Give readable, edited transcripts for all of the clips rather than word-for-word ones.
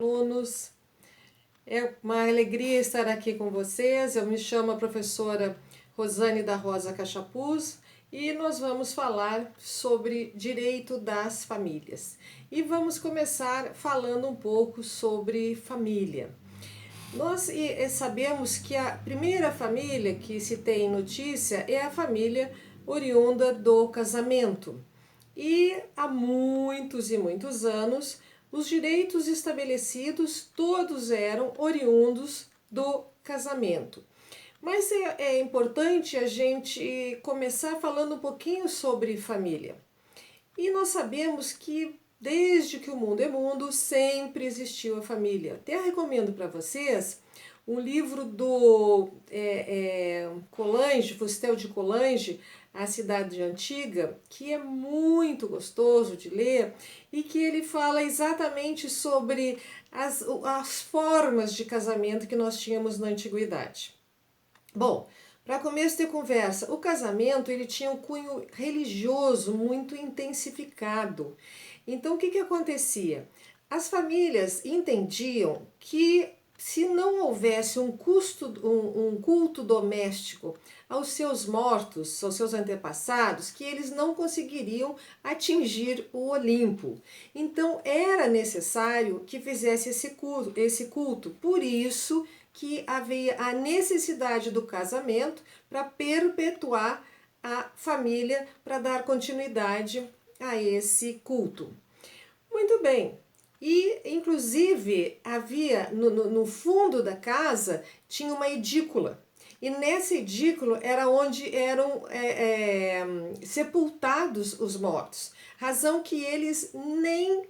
Alunos, é uma alegria estar aqui com vocês. Eu me chamo a professora Rosane da Rosa Cachapuz e nós vamos falar sobre direito das famílias. E vamos começar falando um pouco sobre família. Nós sabemos que a primeira família que se tem notícia é a família oriunda do casamento. E há muitos e muitos anos, os direitos estabelecidos todos eram oriundos do casamento. Mas é importante a gente começar falando um pouquinho sobre família. E nós sabemos que desde que o mundo é mundo, sempre existiu a família. Até recomendo para vocês um livro do Colange, Fustel de Colange, A Cidade Antiga, que é muito gostoso de ler e que ele fala exatamente sobre as formas de casamento que nós tínhamos na antiguidade. Bom, para começo de conversa, o casamento ele tinha um cunho religioso muito intensificado. Então, o que acontecia? As famílias entendiam que se não houvesse um culto doméstico aos seus mortos, aos seus antepassados, que eles não conseguiriam atingir o Olimpo. Então, era necessário que fizesse esse culto. Por isso que havia a necessidade do casamento para perpetuar a família, para dar continuidade a esse culto. Muito bem. E, inclusive, havia no fundo da casa tinha uma edícula. E nessa edícula era onde eram sepultados os mortos. Razão que eles nem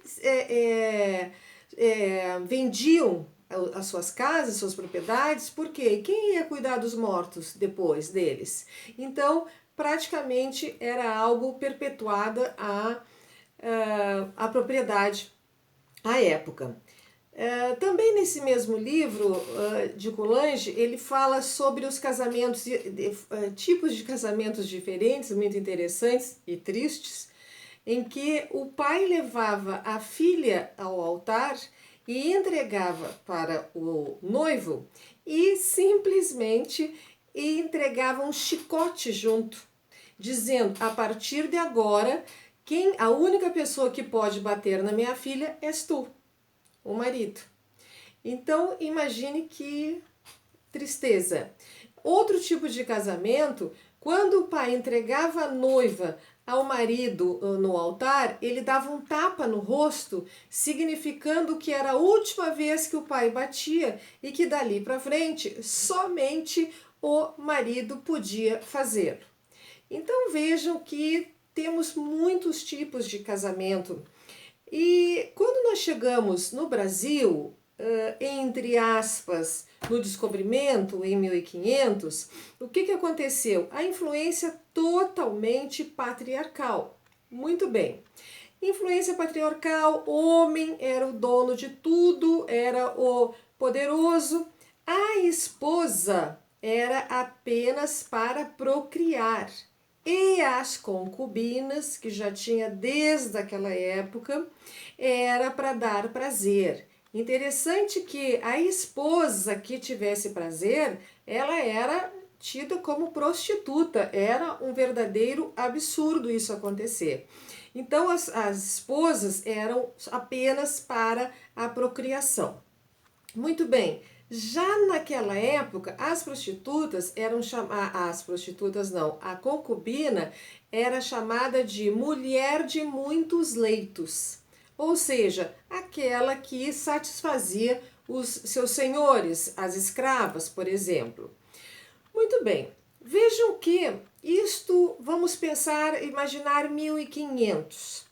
vendiam as suas casas, suas propriedades, porque quem ia cuidar dos mortos depois deles? Então, praticamente era algo perpetuada a propriedade à época. Também nesse mesmo livro de Colange, ele fala sobre os casamentos, tipos de casamentos diferentes, muito interessantes e tristes, em que o pai levava a filha ao altar e entregava para o noivo e simplesmente entregava um chicote junto, dizendo: a partir de agora, a única pessoa que pode bater na minha filha és tu, o marido. Então imagine que tristeza. Outro tipo de casamento, quando o pai entregava a noiva ao marido no altar, ele dava um tapa no rosto, significando que era a última vez que o pai batia e que dali para frente somente o marido podia fazer. Então vejam que temos muitos tipos de casamento. E quando nós chegamos no Brasil, entre aspas, no descobrimento em 1500, o que aconteceu? A influência totalmente patriarcal. Muito bem. Influência patriarcal, homem era o dono de tudo, era o poderoso. A esposa era apenas para procriar. E as concubinas, que já tinha desde aquela época, era para dar prazer. Interessante que a esposa que tivesse prazer, ela era tida como prostituta. Era um verdadeiro absurdo isso acontecer. Então as esposas eram apenas para a procriação. Muito bem. Já naquela época, as prostitutas eram chamadas, a concubina era chamada de mulher de muitos leitos, ou seja, aquela que satisfazia os seus senhores, as escravas, por exemplo. Muito bem, vejam que isto, vamos pensar, imaginar 1500.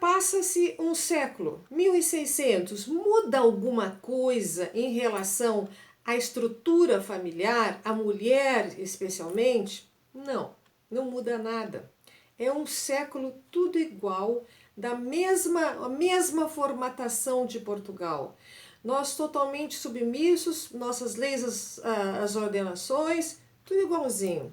Passa-se um século, 1600, muda alguma coisa em relação à estrutura familiar, à mulher especialmente? Não, não muda nada. É um século tudo igual, a mesma formatação de Portugal. Nós totalmente submissos, nossas leis, as ordenações, tudo igualzinho.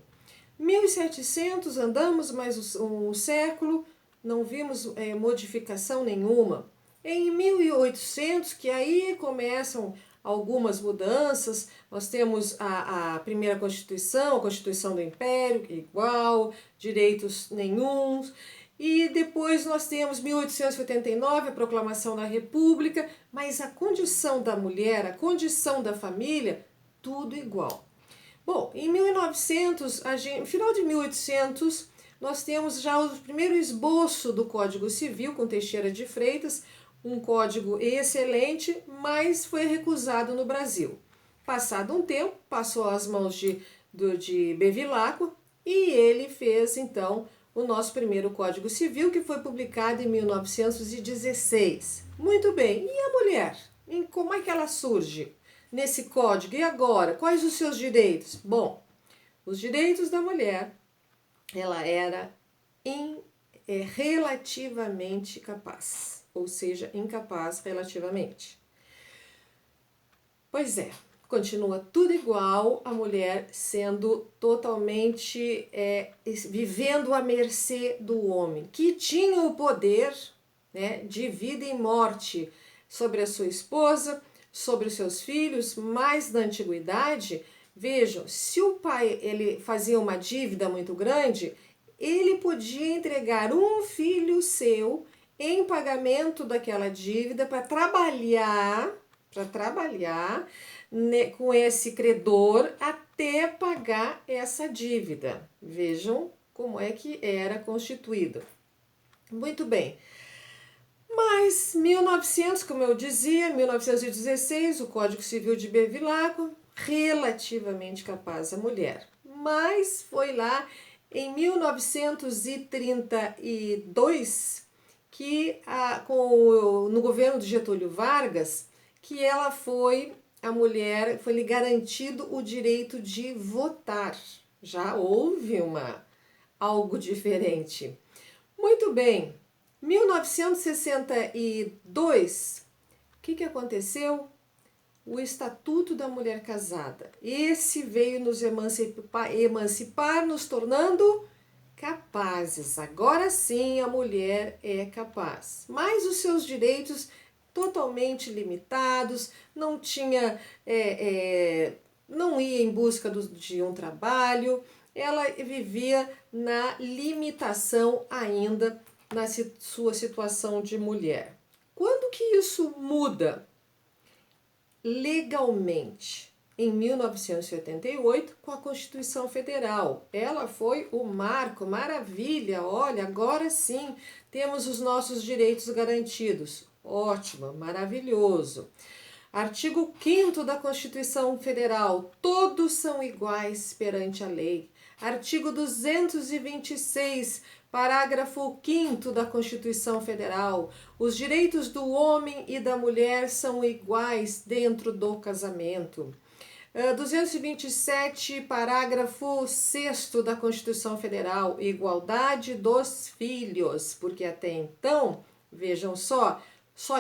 1700, andamos mais um século, não vimos modificação nenhuma. Em 1800, que aí começam algumas mudanças, nós temos a primeira Constituição, a Constituição do Império, igual, direitos nenhuns, e depois nós temos 1889, a Proclamação da República, mas a condição da mulher, a condição da família, tudo igual. Bom, em 1900, no final de 1800, nós temos já o primeiro esboço do Código Civil com Teixeira de Freitas, um código excelente, mas foi recusado no Brasil. Passado um tempo, passou às mãos de Bevilacqua e ele fez então o nosso primeiro Código Civil, que foi publicado em 1916. Muito bem, e a mulher? Como é que ela surge nesse código? E agora? Quais os seus direitos? Bom, os direitos da mulher, ela era relativamente capaz, ou seja, incapaz relativamente. Pois é, continua tudo igual, a mulher sendo totalmente, vivendo à mercê do homem, que tinha o poder, né, de vida e morte sobre a sua esposa, sobre os seus filhos, mas na antiguidade, vejam, se o pai ele fazia uma dívida muito grande, ele podia entregar um filho seu em pagamento daquela dívida para trabalhar né, com esse credor até pagar essa dívida. Vejam como é que era constituído. Muito bem. Mas 1900, como eu dizia, 1916, o Código Civil de Bevilacqua, relativamente capaz a mulher. Mas foi lá em 1932 que no governo de Getúlio Vargas, que a mulher foi lhe garantido o direito de votar. Já houve algo diferente. Muito bem, 1962, o que aconteceu? O Estatuto da Mulher Casada. Esse veio nos emancipar, nos tornando capazes. Agora sim a mulher é capaz. Mas os seus direitos totalmente limitados, não tinha, não ia em busca de um trabalho, ela vivia na limitação ainda na sua situação de mulher. Quando que isso muda? Legalmente, em 1988, com a Constituição Federal. Ela foi o marco, maravilha, olha, agora sim temos os nossos direitos garantidos. Ótimo, maravilhoso. Artigo 5º da Constituição Federal, todos são iguais perante a lei. Artigo 226, parágrafo 5º da Constituição Federal, os direitos do homem e da mulher são iguais dentro do casamento. 227, parágrafo 6º da Constituição Federal, igualdade dos filhos, porque até então, vejam só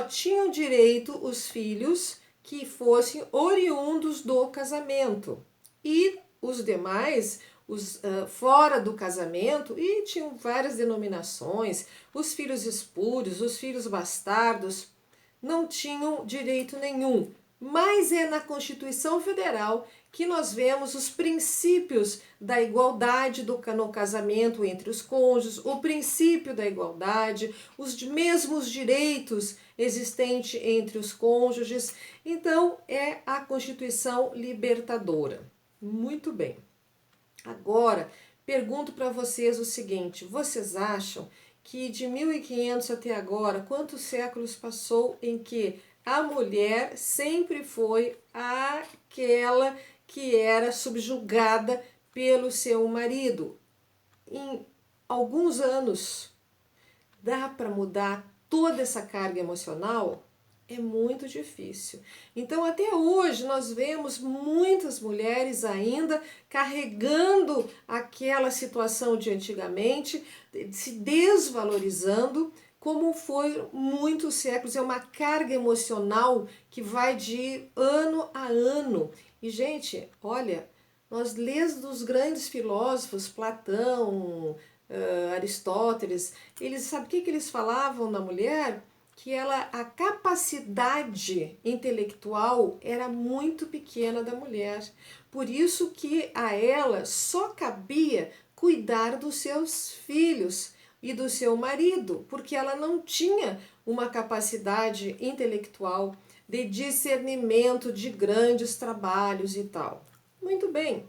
tinham direito os filhos que fossem oriundos do casamento e os demais, fora do casamento, e tinham várias denominações, os filhos espúrios, os filhos bastardos, não tinham direito nenhum. Mas é na Constituição Federal que nós vemos os princípios da igualdade no casamento entre os cônjuges, o princípio da igualdade, os mesmos direitos existentes entre os cônjuges. Então, é a Constituição libertadora. Muito bem. Agora, pergunto para vocês o seguinte, vocês acham que de 1500 até agora, quantos séculos passou em que a mulher sempre foi aquela que era subjugada pelo seu marido? Em alguns anos, dá para mudar toda essa carga emocional? É muito difícil. Então, até hoje, nós vemos muitas mulheres ainda carregando aquela situação de antigamente, se desvalorizando, como foi muitos séculos. É uma carga emocional que vai de ano a ano. E, gente, olha, nós desde os grandes filósofos, Platão, Aristóteles, sabe o que eles falavam na mulher? que a capacidade intelectual era muito pequena da mulher. Por isso que a ela só cabia cuidar dos seus filhos e do seu marido, porque ela não tinha uma capacidade intelectual de discernimento de grandes trabalhos e tal. Muito bem,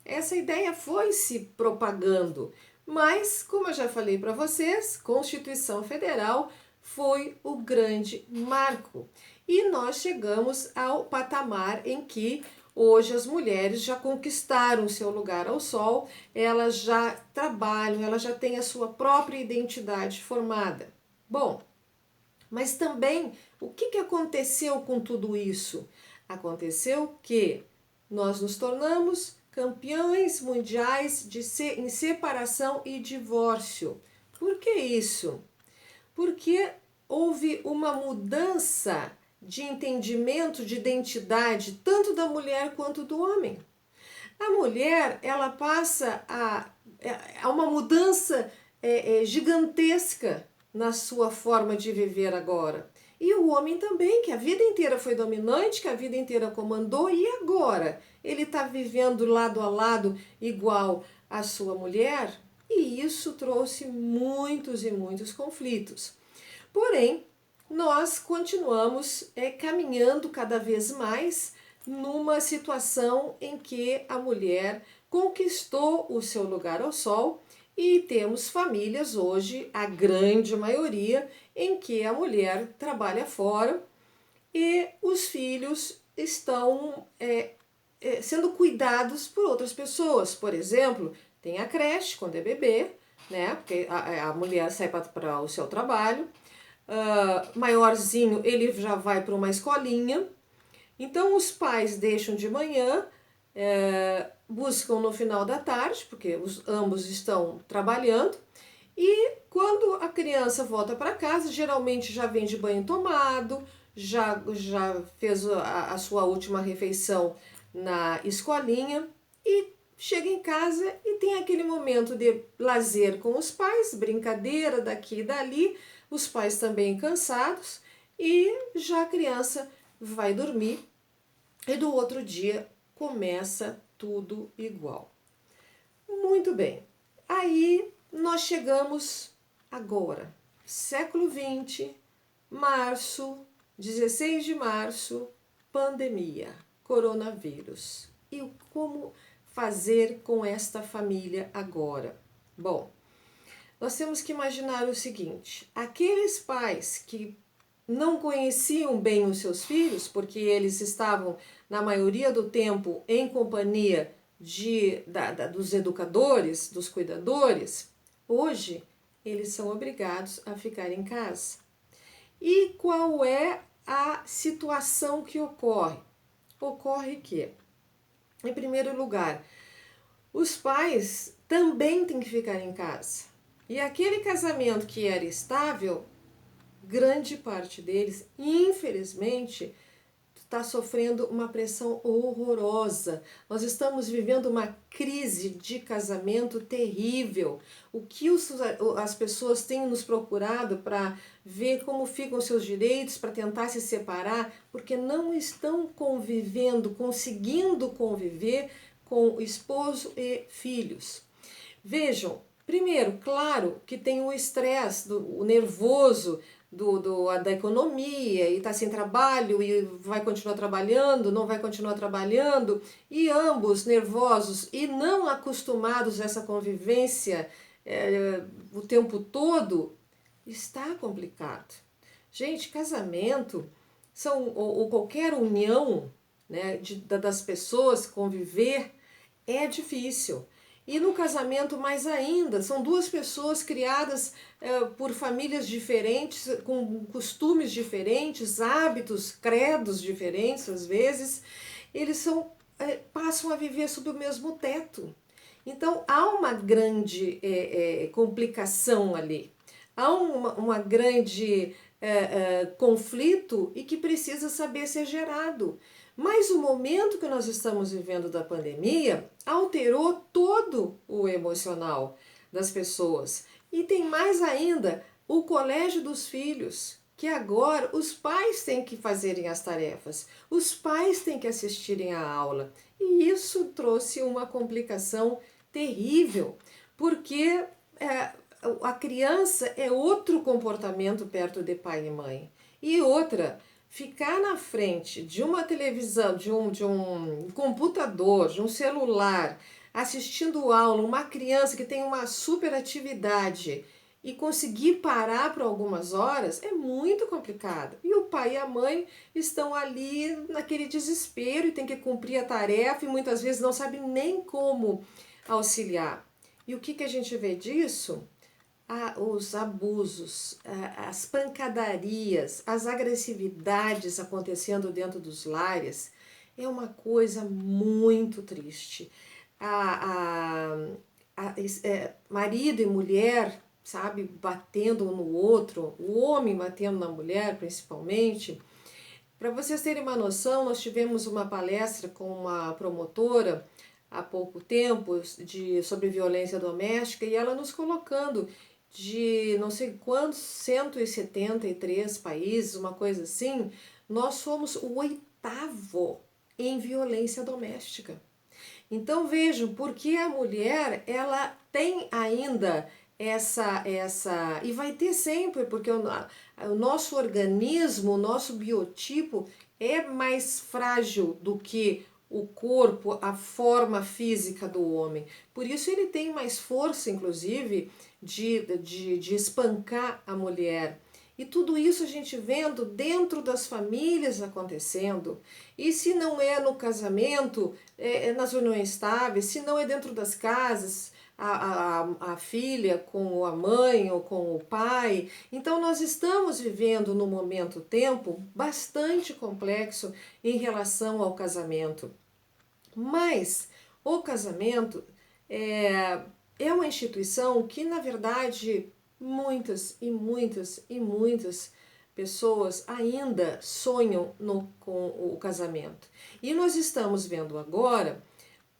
essa ideia foi se propagando, mas, como eu já falei para vocês, Constituição Federal foi o grande marco. E nós chegamos ao patamar em que hoje as mulheres já conquistaram seu lugar ao sol, elas já trabalham, elas já têm a sua própria identidade formada. Bom, mas também o que aconteceu com tudo isso? Aconteceu que nós nos tornamos campeões mundiais em separação e divórcio. Por que isso? Porque houve uma mudança de entendimento de identidade tanto da mulher quanto do homem. A mulher, ela passa a uma mudança gigantesca na sua forma de viver agora. E o homem também, que a vida inteira foi dominante, que a vida inteira comandou, e agora ele está vivendo lado a lado igual à sua mulher, e isso trouxe muitos e muitos conflitos. Porém, nós continuamos caminhando cada vez mais numa situação em que a mulher conquistou o seu lugar ao sol e temos famílias hoje, a grande maioria, em que a mulher trabalha fora e os filhos estão sendo cuidados por outras pessoas. Por exemplo, tem a creche quando é bebê, né? Porque a mulher sai para o seu trabalho, maiorzinho ele já vai para uma escolinha. Então os pais deixam de manhã, buscam no final da tarde, porque ambos estão trabalhando, e quando a criança volta para casa, geralmente já vem de banho tomado, já fez a sua última refeição na escolinha e chega em casa e tem aquele momento de lazer com os pais, brincadeira daqui e dali, os pais também cansados, e já a criança vai dormir e do outro dia começa tudo igual. Muito bem, aí nós chegamos agora, século XX, março, 16 de março, pandemia, coronavírus. E como fazer com esta família agora? Bom, nós temos que imaginar o seguinte: aqueles pais que não conheciam bem os seus filhos, porque eles estavam, na maioria do tempo, em companhia dos educadores, dos cuidadores, hoje eles são obrigados a ficar em casa. E qual é a situação que ocorre? Ocorre que, em primeiro lugar, os pais também têm que ficar em casa. E aquele casamento que era estável, grande parte deles, infelizmente, está sofrendo uma pressão horrorosa. Nós estamos vivendo uma crise de casamento terrível. O que as pessoas têm nos procurado para ver como ficam seus direitos, para tentar se separar, porque não estão convivendo, conseguindo conviver com o esposo e filhos. Vejam, primeiro, claro que tem o estresse, o nervoso, da economia, e está sem trabalho e vai continuar trabalhando, não vai continuar trabalhando, e ambos nervosos e não acostumados a essa convivência o tempo todo, está complicado. Gente, casamento ou qualquer união, né, das pessoas conviver é difícil. E no casamento mais ainda, são duas pessoas criadas por famílias diferentes, com costumes diferentes, hábitos, credos diferentes às vezes, eles passam a viver sob o mesmo teto. Então há uma grande complicação ali, há uma grande conflito e que precisa saber ser gerado. Mas o momento que nós estamos vivendo da pandemia alterou todo o emocional das pessoas. E tem mais ainda, o colégio dos filhos. que agora os pais têm que fazerem as tarefas, os pais têm que assistirem à aula. E isso trouxe uma complicação terrível, porque a criança é outro comportamento perto de pai e mãe. E outra, ficar na frente de uma televisão, de um computador, de um celular, assistindo aula, uma criança que tem uma super atividade e conseguir parar por algumas horas é muito complicado. E o pai e a mãe estão ali naquele desespero e tem que cumprir a tarefa e muitas vezes não sabem nem como auxiliar. E o que a gente vê disso? Os abusos, as pancadarias, as agressividades acontecendo dentro dos lares é uma coisa muito triste. Marido e mulher, sabe, batendo um no outro, o homem batendo na mulher principalmente. Para vocês terem uma noção, nós tivemos uma palestra com uma promotora há pouco tempo sobre violência doméstica e ela nos colocando de não sei quantos, 173 países, uma coisa assim, nós somos o 8º em violência doméstica. Então vejam, porque a mulher ela tem ainda essa e vai ter sempre, porque o nosso organismo, o nosso biotipo é mais frágil do que o corpo, a forma física do homem. Por isso ele tem mais força, inclusive, de espancar a mulher. E tudo isso a gente vendo dentro das famílias acontecendo. E se não é no casamento, é nas uniões estáveis, se não é dentro das casas, a filha com a mãe ou com o pai. Então nós estamos vivendo no momento tempo bastante complexo em relação ao casamento. Mas o casamento é uma instituição que, na verdade, muitas e muitas e muitas pessoas ainda sonham com o casamento. E nós estamos vendo agora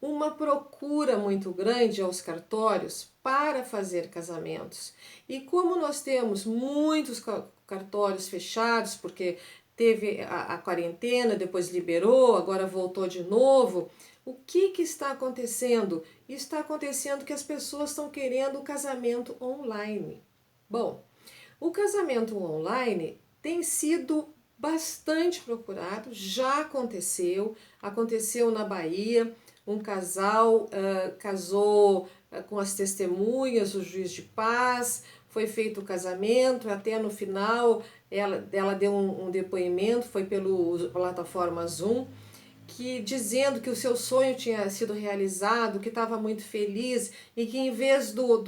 uma procura muito grande aos cartórios para fazer casamentos. E como nós temos muitos cartórios fechados, porque teve a quarentena, depois liberou, agora voltou de novo, o que está acontecendo? Está acontecendo que as pessoas estão querendo o casamento online. Bom, o casamento online tem sido bastante procurado, já aconteceu na Bahia, um casal casou com as testemunhas, o juiz de paz, foi feito o casamento, até no final ela deu um depoimento, foi pela plataforma Zoom, que dizendo que o seu sonho tinha sido realizado, que estava muito feliz e que em vez do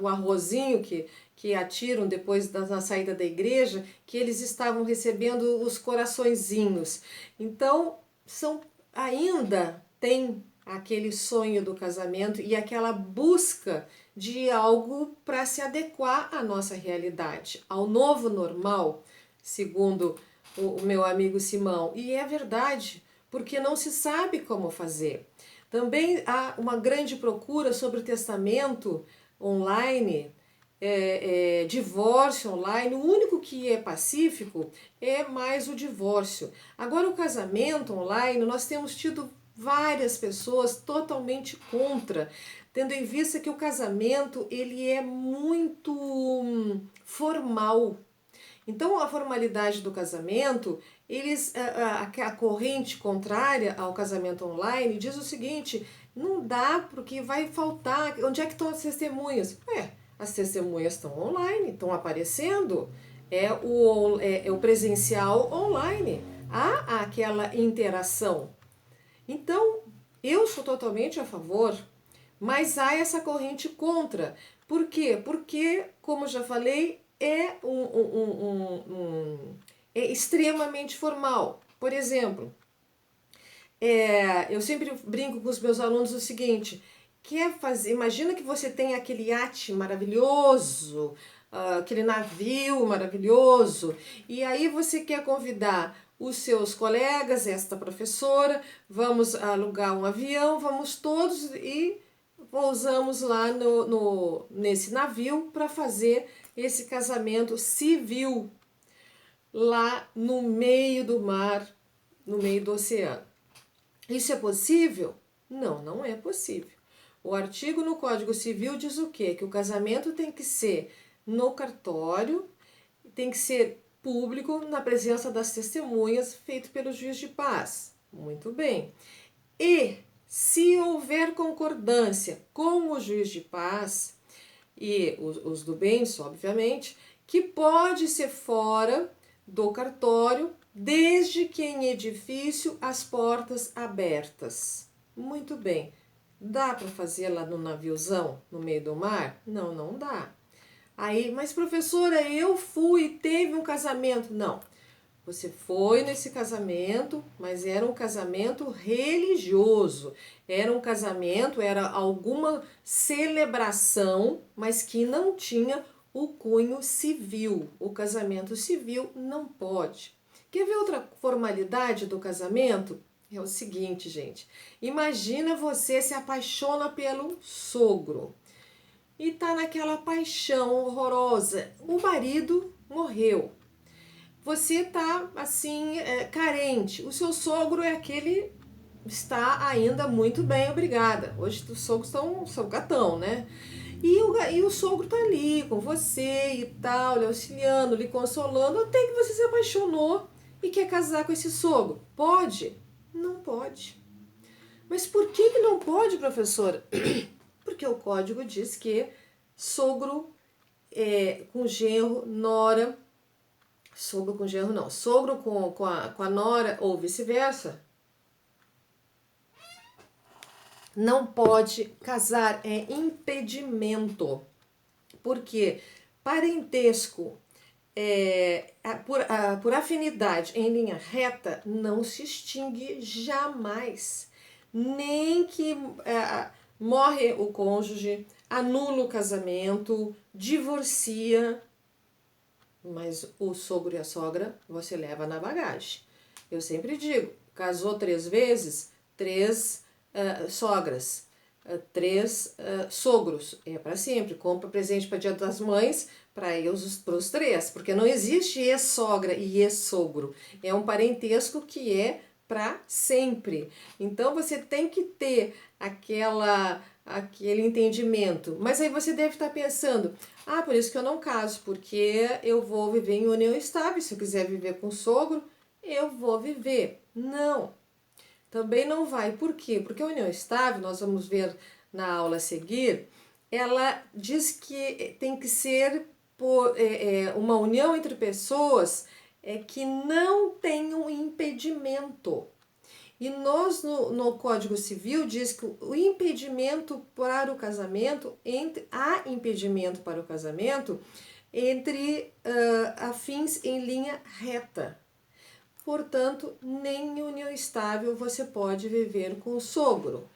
arrozinho que atiram depois da saída da igreja, que eles estavam recebendo os coraçõezinhos. Então, ainda tem aquele sonho do casamento e aquela busca de algo para se adequar à nossa realidade, ao novo normal, segundo o meu amigo Simão. E é verdade, porque não se sabe como fazer. Também há uma grande procura sobre o testamento online, divórcio online. O único que é pacífico é mais o divórcio. Agora, o casamento online, nós temos tido várias pessoas totalmente contra, tendo em vista que o casamento ele é muito formal. Então, a formalidade do casamento, a corrente contrária ao casamento online diz o seguinte: não dá porque vai faltar. Onde é que estão as testemunhas? As testemunhas estão online, estão aparecendo. É o presencial online. Há aquela interação. Então, eu sou totalmente a favor, mas há essa corrente contra. Por quê? Porque, como já falei, é extremamente formal. Por exemplo, eu sempre brinco com os meus alunos o seguinte: imagina que você tem aquele iate maravilhoso, aquele navio maravilhoso, e aí você quer convidar os seus colegas, esta professora, vamos alugar um avião, vamos todos e pousamos lá nesse navio para fazer esse casamento civil. lá no meio do mar, no meio do oceano. Isso é possível? Não, não é possível. O artigo no Código Civil diz o quê? Que o casamento tem que ser no cartório, tem que ser público, na presença das testemunhas, feito pelo juiz de paz. Muito bem. E se houver concordância com o juiz de paz e os do bens, obviamente, que pode ser fora do cartório, desde que em edifício as portas abertas. Muito bem. Dá para fazer lá no naviozão, no meio do mar? Não, não dá. Aí, mas professora, eu fui e teve um casamento. Não. Você foi nesse casamento, mas era um casamento religioso. Era um casamento, era alguma celebração, mas que não tinha o cunho civil. O casamento civil não pode. Quer ver outra formalidade do casamento? É o seguinte, gente. Imagina você se apaixona pelo sogro e tá naquela paixão horrorosa. O marido morreu. Você tá assim, carente. O seu sogro é aquele está ainda muito bem, obrigada. Hoje os sogros são gatão, né? E o sogro tá ali com você e tal, lhe auxiliando, lhe consolando, até que você se apaixonou e quer casar com esse sogro. Pode? Não pode. Mas por que não pode, professora? Porque o código diz que sogro com genro, nora, sogro com genro não, sogro com a nora ou vice-versa, não pode casar, é impedimento. Porque parentesco por afinidade em linha reta não se extingue jamais. Nem que morre o cônjuge, anula o casamento, divorcia, mas o sogro e a sogra você leva na bagagem. Eu sempre digo, casou 3 vezes, 3 sogras, 3 sogros, é para sempre. Compra presente para Dia das Mães para os 3, porque não existe ex-sogra e ex-sogro. É um parentesco que é para sempre. Então você tem que ter aquele entendimento. Mas aí você deve estar pensando, por isso que eu não caso, porque eu vou viver em união estável. Se eu quiser viver com o sogro, eu vou viver. Não, também não vai. Por quê? Porque a união estável, nós vamos ver na aula a seguir, ela diz que tem que ser uma união entre pessoas que não tenham impedimento. E nós, no Código Civil, diz que o impedimento para o casamento, há impedimento para o casamento entre afins em linha reta. Portanto, nem em união estável você pode viver com o sogro.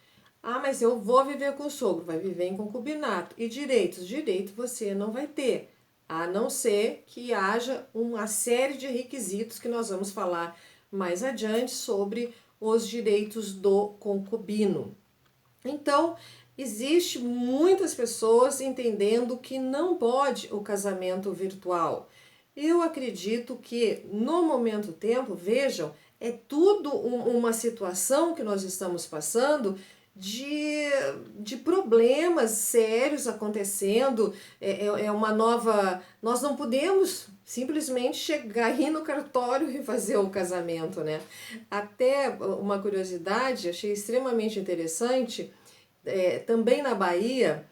Mas eu vou viver com o sogro, vai viver em concubinato. E direitos? Direito você não vai ter, a não ser que haja uma série de requisitos que nós vamos falar mais adiante sobre os direitos do concubino. Então, existe muitas pessoas entendendo que não pode o casamento virtual. Eu acredito que no momento tempo, vejam, é tudo uma situação que nós estamos passando de problemas sérios acontecendo, uma nova. Nós não podemos simplesmente chegar aí no cartório e fazer o casamento, né? Até uma curiosidade, achei extremamente interessante, também na Bahia.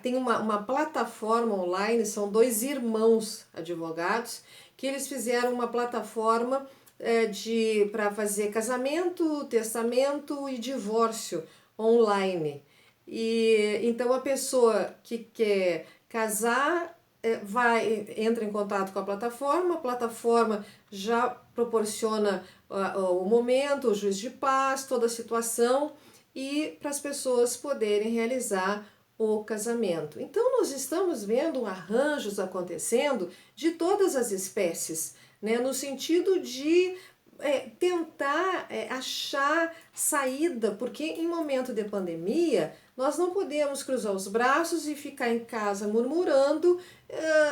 Tem uma plataforma online, são 2 irmãos advogados, que eles fizeram uma plataforma para fazer casamento, testamento e divórcio online. E então a pessoa que quer casar entra em contato com a plataforma já proporciona o momento, o juiz de paz, toda a situação, e para as pessoas poderem realizar o casamento. Então nós estamos vendo arranjos acontecendo de todas as espécies, né, no sentido de tentar achar saída, porque em momento de pandemia Nós não podemos cruzar os braços e ficar em casa murmurando,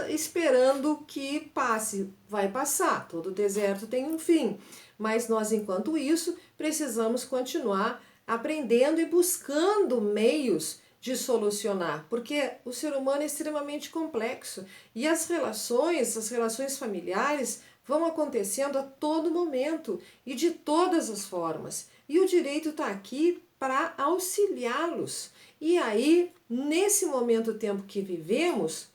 esperando que passe. Vai passar, todo deserto tem um fim. Mas nós, enquanto isso, precisamos continuar aprendendo e buscando meios de solucionar, porque o ser humano é extremamente complexo e as relações familiares vão acontecendo a todo momento e de todas as formas. E o direito está aqui para auxiliá-los. E aí, nesse momento tempo que vivemos,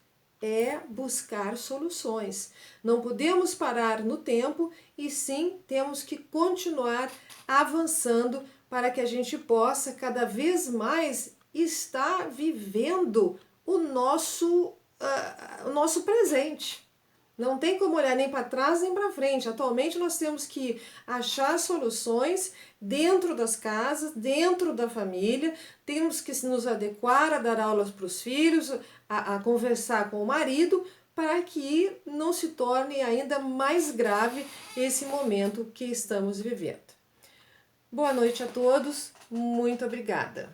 é buscar soluções. Não podemos parar no tempo e sim temos que continuar avançando para que a gente possa cada vez mais estar vivendo o nosso presente. Não tem como olhar nem para trás nem para frente. Atualmente nós temos que achar soluções dentro das casas, dentro da família, temos que nos adequar a dar aulas para os filhos, a conversar com o marido, para que não se torne ainda mais grave esse momento que estamos vivendo. Boa noite a todos, muito obrigada.